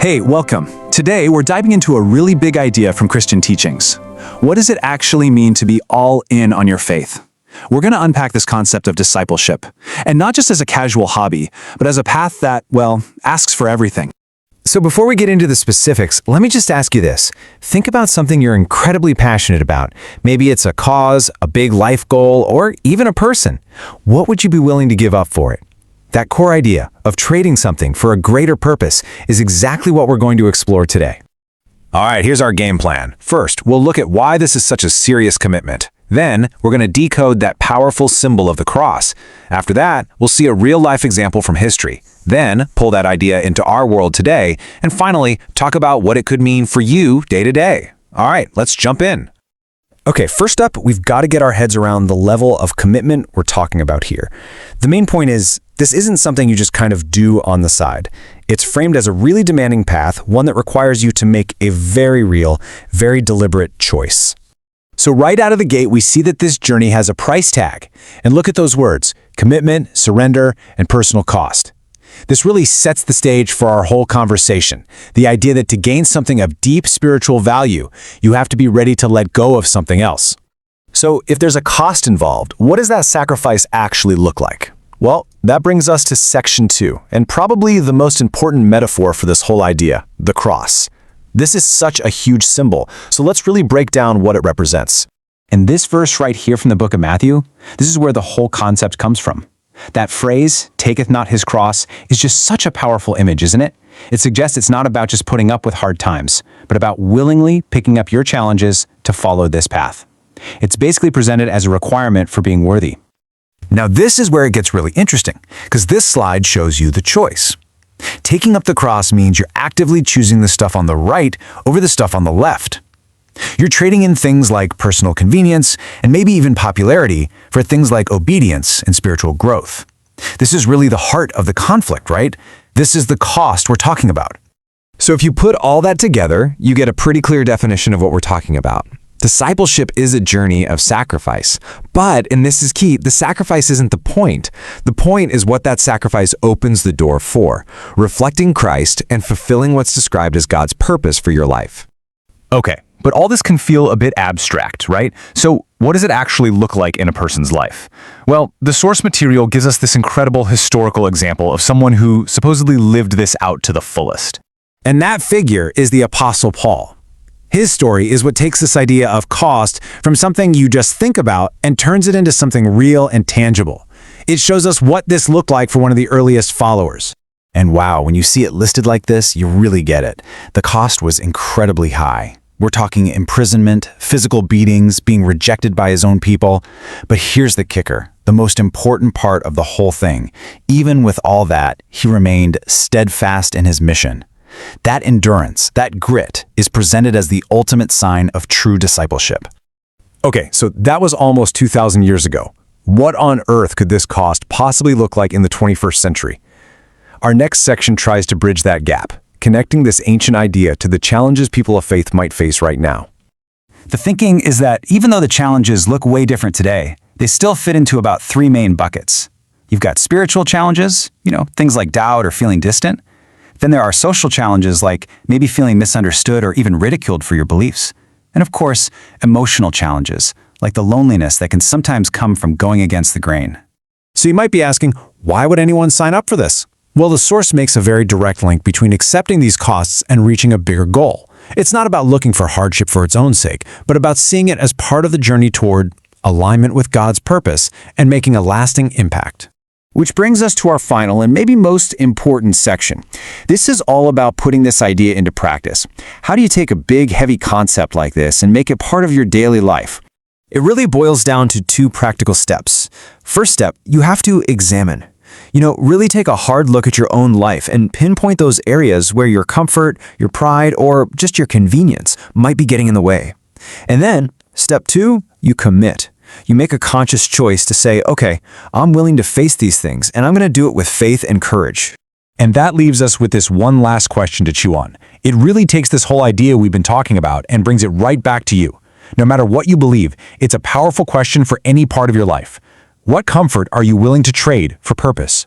Hey, welcome. Today, we're diving into a really big idea from Christian teachings. What does it actually mean to be all in on your faith? We're going to unpack this concept of discipleship, and not just as a casual hobby, but as a path that, well, asks for everything. So before we get into the specifics, let me just ask you this. Think about something you're incredibly passionate about. Maybe it's a cause, a big life goal, or even a person. What would you be willing to give up for it? That core idea of trading something for a greater purpose is exactly what we're going to explore today. All right, here's our game plan. First, we'll look at why this is such a serious commitment. Then, we're going to decode that powerful symbol of the cross. After that, we'll see a real-life example from history. Then, pull that idea into our world today. And finally, talk about what it could mean for you day to day. All right, let's jump in. Okay, first up, we've got to get our heads around the level of commitment we're talking about here. The main point is, this isn't something you just kind of do on the side. It's framed as a really demanding path, one that requires you to make a very real, very deliberate choice. So right out of the gate, we see that this journey has a price tag. And look at those words: commitment, surrender, and personal cost. This really sets the stage for our whole conversation. The idea that to gain something of deep spiritual value, you have to be ready to let go of something else. So if there's a cost involved, what does that sacrifice actually look like? Well, that brings us to section 2, and probably the most important metaphor for this whole idea, the cross. This is such a huge symbol, so let's really break down what it represents. And this verse right here from the book of Matthew, this is where the whole concept comes from. That phrase, taketh not his cross, is just such a powerful image, isn't it? It suggests it's not about just putting up with hard times, but about willingly picking up your challenges to follow this path. It's basically presented as a requirement for being worthy. Now this is where it gets really interesting, because this slide shows you the choice. Taking up the cross means you're actively choosing the stuff on the right over the stuff on the left. You're trading in things like personal convenience and maybe even popularity for things like obedience and spiritual growth. This is really the heart of the conflict, right? This is the cost we're talking about. So if you put all that together, you get a pretty clear definition of what we're talking about. Discipleship is a journey of sacrifice. But, and this is key, the sacrifice isn't the point. The point is what that sacrifice opens the door for, reflecting Christ and fulfilling what's described as God's purpose for your life. Okay, but all this can feel a bit abstract, right? So what does it actually look like in a person's life? Well, the source material gives us this incredible historical example of someone who supposedly lived this out to the fullest. And that figure is the Apostle Paul. His story is what takes this idea of cost from something you just think about and turns it into something real and tangible. It shows us what this looked like for one of the earliest followers. And wow, when you see it listed like this, you really get it. The cost was incredibly high. We're talking imprisonment, physical beatings, being rejected by his own people. But here's the kicker, the most important part of the whole thing. Even with all that, he remained steadfast in his mission. That endurance, that grit, is presented as the ultimate sign of true discipleship. Okay, so that was almost 2,000 years ago. What on earth could this cost possibly look like in the 21st century? Our next section tries to bridge that gap, connecting this ancient idea to the challenges people of faith might face right now. The thinking is that even though the challenges look way different today, they still fit into about 3 main buckets. You've got spiritual challenges, things like doubt or feeling distant. Then there are social challenges like maybe feeling misunderstood or even ridiculed for your beliefs. And of course, emotional challenges, like the loneliness that can sometimes come from going against the grain. So you might be asking, why would anyone sign up for this? Well, the source makes a very direct link between accepting these costs and reaching a bigger goal. It's not about looking for hardship for its own sake, but about seeing it as part of the journey toward alignment with God's purpose and making a lasting impact. Which brings us to our final and maybe most important section. This is all about putting this idea into practice. How do you take a big, heavy concept like this and make it part of your daily life? It really boils down to 2 practical steps. First step, you have to examine. Really take a hard look at your own life and pinpoint those areas where your comfort, your pride, or just your convenience might be getting in the way. And then, step 2, you commit. You make a conscious choice to say, okay, I'm willing to face these things, and I'm going to do it with faith and courage. And that leaves us with this one last question to chew on. It really takes this whole idea we've been talking about and brings it right back to you. No matter what you believe, it's a powerful question for any part of your life. What comfort are you willing to trade for purpose?